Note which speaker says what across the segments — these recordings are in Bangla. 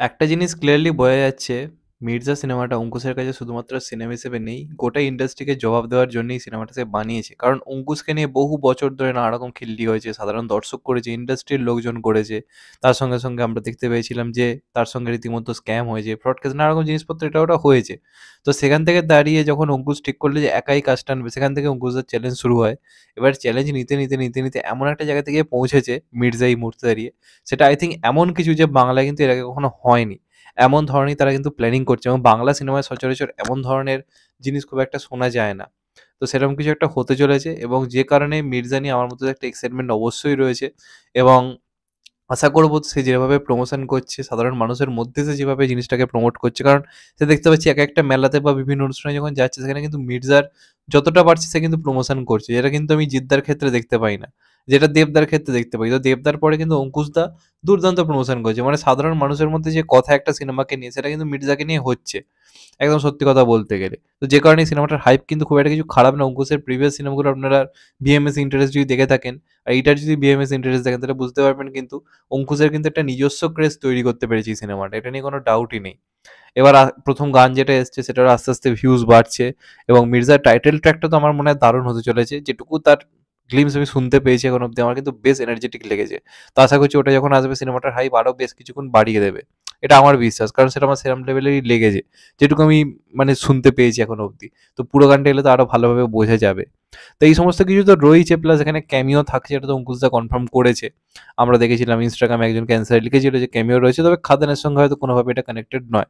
Speaker 1: একটা জিনিস ক্লিয়ারলি বোঝা যাচ্ছে, মির্জা সিনেমাটা অঙ্কুশের কাছে শুধুমাত্র সিনেমা হিসেবে নেই, গোটা ইন্ডাস্ট্রিকে জবাব দেওয়ার জন্যই সিনেমাটা সে বানিয়েছে। কারণ অঙ্কুশকে নিয়ে বহু বছর ধরে নানা রকম খিল্লি হয়েছে, সাধারণ দর্শক করেছে, ইন্ডাস্ট্রির লোকজন করেছে। তার সঙ্গে সঙ্গে আমরা দেখতে পেয়েছিলাম যে তার সঙ্গে রীতিমতো স্ক্যাম হয়েছে, ফ্রড কেস, নানা রকম জিনিসপত্র এটা ওটা হয়েছে। তো সেখান থেকে দাঁড়িয়ে যখন অঙ্কুশ ঠিক করলে যে একাই কাজ টানবে, সেখান থেকে অঙ্কুশের চ্যালেঞ্জ শুরু হয়। এবার চ্যালেঞ্জ নিতে নিতে নিতে নিতে এমন একটা জায়গা থেকে পৌঁছেছে মির্জা এই মুহূর্তে দাঁড়িয়ে, সেটা আই থিঙ্ক এমন কিছু যে বাংলায় কিন্তু এর আগে কখনো হয়নি। এমন ধরনেরই তারা কিন্তু প্ল্যানিং করছে, এবং বাংলা সিনেমায় সচরাচর এমন ধরনের জিনিস খুব একটা শোনা যায় না। তো সেরকম কিছু একটা হতে চলেছে, এবং যে কারণে মির্জা নিয়ে আমার মধ্যে একটা এক্সাইটমেন্ট অবশ্যই রয়েছে। এবং আশা করব সে যেভাবে প্রমোশন করছে, সাধারণ মানুষের মধ্যে সে যেভাবে জিনিসটাকে প্রমোট করছে, কারণ সে দেখতে পাচ্ছি এক একটা মেলাতে বা বিভিন্ন অনুষ্ঠানে যখন যাচ্ছে, সেখানে কিন্তু মির্জার যতটা পারছে সে কিন্তু প্রমোশন করছে, যেটা কিন্তু আমি জিদ্দার ক্ষেত্রে দেখতে পাই না, যেটা দেবদার ক্ষেত্রে দেখতে পাই। তো দেবদার পরে কিন্তু অঙ্কুশদা দুর্দান্ত প্রমোশন করছে, মানে সাধারণ মানুষের মধ্যে যে কথা একটা সিনেমাকে নিয়ে, সেটা কিন্তু মির্জাকে নিয়ে হচ্ছে, একদম সত্যি কথা বলতে গেলে। তো যে কারণে সিনেমাটার হাইপ কিন্তু খুব একটা কিছু খারাপ না। অঙ্কুশের প্রিভিয়াস সিনেমাগুলো আপনারা বিএমএস ইন্টারেস্ট যদি দেখে থাকেন, আর এইটার যদি বিএমএস ইন্টারেস্ট দেখেন, তাহলে বুঝতে পারবেন কিন্তু অঙ্কুশের কিন্তু একটা নিজস্ব ক্রেজ তৈরি করতে পেরেছে এই সিনেমাটা, এটা নিয়ে কোনো ডাউটই নেই। এবার প্রথম গান যেটা এসছে, সেটারও আস্তে আস্তে ভিউজ বাড়ছে, এবং মির্জার টাইটেল ট্র্যাকটা তো আমার মনে হয় দারুণ হতে চলেছে। যেটুকু তার গ্লিমস আমি শুনতে পেয়েছি এখন অব্দি, আমার কিন্তু বেশ এনার্জেটিক লেগেছে। তো আশা করছি ওটা যখন আসবে, সিনেমাটার হাইপ আরও বেশ কিছুক্ষণ বাড়িয়ে দেবে, এটা আমার বিশ্বাস। কারণ সেটা আমার সেরম লেভেলেরই লেগেছে, যেটুকু আমি মানে শুনতে পেয়েছি এখন অব্দি। তো পুরো গানটা এলে তো আরও ভালোভাবে বোঝা যাবে। তো এই সমস্ত কিছু তো রয়েছে, প্লাস এখানে ক্যামিও থাকছে, এটা তো অঙ্কুশদা কনফার্ম করেছে। আমরা দেখেছিলাম ইনস্টাগ্রামে একজন ক্যান্সার লিখেছিল যে ক্যামিও রয়েছে, তবে খাদানের সঙ্গে হয়তো কোনোভাবে এটা কানেক্টেড নয়।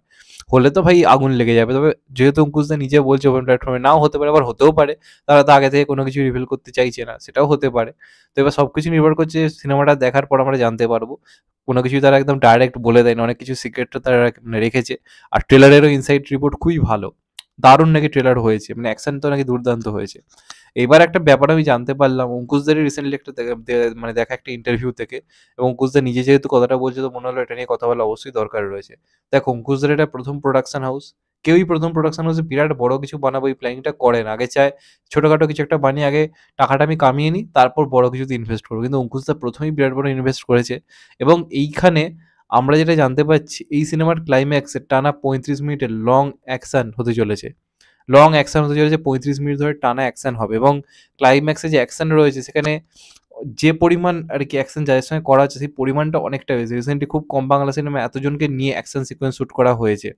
Speaker 1: হলে তো ভাই আগুন লেগে যাবে। তবে যেহেতু অঙ্কুশদা নিজে বলছে ওপেন প্ল্যাটফর্মে, নাও হতে পারে, আবার হতেও পারে তারা তো আগে থেকে কোনো কিছু রিভিল করতে চাইছে না, সেটাও হতে পারে। তো এবার সব কিছু নির্ভর করছে সিনেমাটা দেখার পর আমরা জানতে পারবো। কোনো কিছুই তারা একদম ডাইরেক্ট বলে দেয় না, অনেক কিছু সিক্রেটটা তারা রেখেছে। আর ট্রেলারেরও ইনসাইড রিপোর্ট খুবই ভালো, দারুণ নাকি ট্রেলার হয়েছে, মানে অ্যাকশন তো নাকি দুর্দান্ত হয়েছে। এবার একটা ব্যাপার আমি জানতে পারলাম অঙ্কুশদারই রিসেন্টলি একটা মানে দেখা একটা ইন্টারভিউ থেকে, এবং অঙ্কুশদা নিজে যেহেতু কথাটা বলছে, তো মনে হলো এটা নিয়ে কথা বলা অবশ্যই দরকার রয়েছে। দেখ, অঙ্কুশদার এটা প্রথম প্রোডাকশন হাউস। কেউই প্রথম প্রোডাকশন হাউসে বিরাট বড় কিছু বানাবো এই প্ল্যানিংটা করে না, আগে চায় ছোটখাটো কিছু একটা বানিয়ে আগে টাকাটা আমি কামিয়ে নিই, তারপর বড় কিছুতে ইনভেস্ট করবো। কিন্তু অঙ্কুশদা প্রথমেই বিরাট বড় ইনভেস্ট করেছে, এবং এইখানে আমরা যেটা জানতে পারছি, এই সিনেমার ক্লাইম্যাক্সে টানা 35 মিনিটের লং অ্যাকশন হতে চলেছে। লং অ্যাকশন হতে চলেছে, 35 মিনিট ধরে টানা অ্যাকশন হবে, এবং ক্লাইম্যাক্সে যে অ্যাকশন রয়েছে, সেখানে যে পরিমাণ আর কি অ্যাকশন যাদের সঙ্গে করা হচ্ছে, সেই পরিমাণটা অনেকটা বেশি। রিসেন্টলি খুব কম বাংলা সিনেমা এতজনকে নিয়ে অ্যাকশন সিকোয়েন্স শ্যুট করা হয়েছে,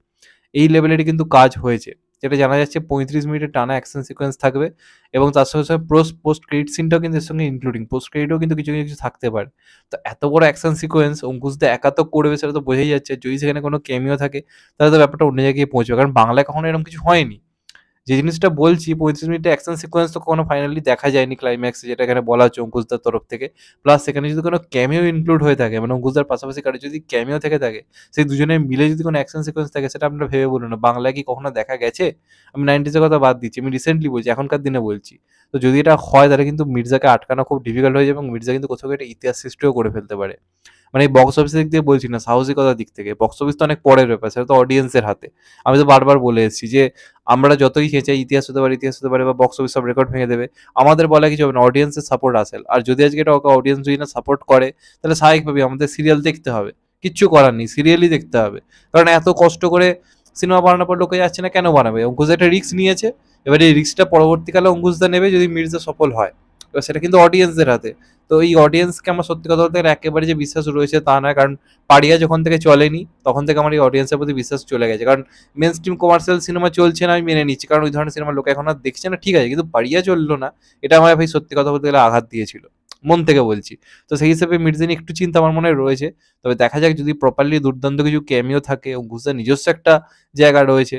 Speaker 1: এই লেভেলেরই কিন্তু কাজ হয়েছে। যেটা জানা যাচ্ছে 35 মিনিটের টানা অ্যাকশন সিকোয়েন্স থাকবে, এবং তার সঙ্গে সঙ্গে পোস্ট ক্রেডিট সিনটাও কিন্তু এর সঙ্গে ইনক্লুডিং, পোস্ট ক্রেডিটও কিন্তু কিছু কিছু থাকতে পারে। তো এত বড় অ্যাকশন সিকোয়েন্স অঙ্কুশদা একা তো করবে সেটা তো বোঝাই যাচ্ছে, যদি সেখানে কোনো কেমিও থাকে, তাহলে তো ব্যাপারটা অন্য জায়গায় পৌঁছবে, কারণ বাংলায় কখনো এরকম কিছু হয়নি। যে জিনিসটা বলছি, 35 মিনিটের অ্যাকশন সিকোয়েন্স তো কখনো ফাইনালি দেখা যায়নি ক্লাইম্যাক্সে, যেটা এখানে বলা হচ্ছে অঙ্কুশদার তরফ থেকে। প্লাস সেখানে যদি কোনো ক্যামিও ইনক্লুড হয়ে থাকে, মানে অঙ্কুশদার পাশাপাশি কারো যদি ক্যামিও থেকে থাকে, সেই দুজনে মিলে যদি কোনো অ্যাকশন সিকোয়েন্স থাকে, সেটা আপনারা ভেবে বলুন না, বাংলায় কি কখনো দেখা গেছে? আমি 90s কথা বাদ দিচ্ছি, আমি রিসেন্টলি বলছি, এখনকার দিনে বলছি। তো যদি এটা হয়, তাহলে কিন্তু মির্জাকে আটকানো খুব ডিফিকাল্ট হয়ে যাবে, এবং মির্জা কিন্তু কোথাও একটা ইতিহাস সৃষ্টিও করে ফেলতে পারে। মানে বক্স অফিসের দিক দিয়ে বলছি না, সাহসিকতার দিক থেকে। বক্স অফিস তো অনেক পরের ব্যাপার, সেটা তো অডিয়েন্সের হাতে। আমি তো বারবার বলে এসেছি যে আমরা যতই চেঁচাই ইতিহাস হতে পারে, ইতিহাস হতে পারে, বা বক্স অফিস সব রেকর্ড ভেঙে দেবে, আমাদের বলা কিছু হবে না, অডিয়েন্সের সাপোর্ট আসেল। আর যদি আজকে এটা ওকে অডিয়েন্স যদি না সাপোর্ট করে, তাহলে স্বাভাবিকভাবেই আমাদের সিরিয়াল দেখতে হবে। কিচ্ছু করার নেই, সিরিয়ালই দেখতে হবে। কারণ এত কষ্ট করে সিনেমা বানানোর পর লোকে যাচ্ছে না, কেন বানাবে? অঙ্কুশ একটা রিস্ক নিয়েছে, এবার এই রিস্কটা পরবর্তীকালে অঙ্কুশদা নেবে যদি মির্জা সফল হয়। এবার সেটা কিন্তু অডিয়েন্সদের হাতে। তো এই অডিয়েন্সকে আমার সত্যি কথা বলতে গেলে একেবারে যে বিশ্বাস রয়েছে তা নয়, কারণ পাড়িয়া যখন থেকে চলেনি, তখন থেকে আমার এই অডিয়েন্সের প্রতি বিশ্বাস চলে গেছে। কারণ মেন স্ট্রিম কমার্শিয়াল সিনেমা চলছে না, আমি মেনে নিচ্ছি, কারণ ওই ধরনের সিনেমা লোক এখন আর দেখছে না, ঠিক আছে, কিন্তু পাড়িয়া চললো না, এটা আমার ভাই সত্যি কথা বলতে গেলে আঘাত দিয়েছিল, মন থেকে বলছি। তো সেই হিসেবে মির্জা নিয়ে একটু চিন্তা আমার মনে রয়েছে। তবে দেখা যাক, যদি প্রপারলি দুর্দান্ত কিছু ক্যামিও থাকে, ও ঘুষের নিজস্ব একটা জায়গা রয়েছে,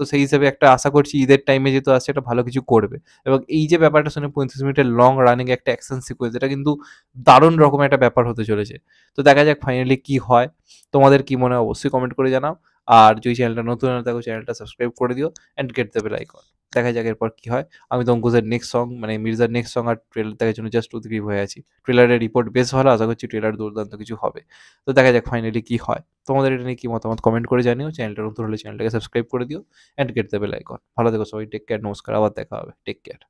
Speaker 1: তো সেই হিসেবে একটা আশা করছি ঈদের টাইমে যেহেতু আসছে, একটা ভালো কিছু করবে। এবং এই যে ব্যাপারটা শুনে, 35 মিনিটের লং রানিং একটা অ্যাকশন সিকোয়েন্স, এটা কিন্তু দারুণ রকমের একটা ব্যাপার হতে চলেছে। তো দেখা যাক ফাইনালি কি হয়। তোমাদের কি মনে হয় অবশ্যই কমেন্ট করে জানাও। আর যদি চ্যানেলটা নতুন হয়ে থাকো, চ্যানেলটা সাবস্ক্রাইব করে দিও, and get the bell icon. দেখা যাক এরপর কি হয়। আমি তো অঙ্কুশের নেক্সট সং, মানে মির্জার নেক্সট সং আর ট্রেলার দেখার জন্য জাস্ট উদগ্রীব হয়ে আছি। ট্রেলারের রিপোর্ট বেশ ভালো, আশা করছি ট্রেলার দুর্দান্ত কিছু হবে। তো দেখা যাক ফাইনালি কি হয়। তোমাদের এটা নিয়ে কি মতামত কমেন্ট করে জানিও। চ্যানেলটা নতুন হলে চ্যানেলটাকে সাবস্ক্রাইব করে দিও, and get the bell icon. ভালো থেকো সবাই, টেক কেয়ার, নমস্কার, আবার দেখা হবে, টেক কেয়ার।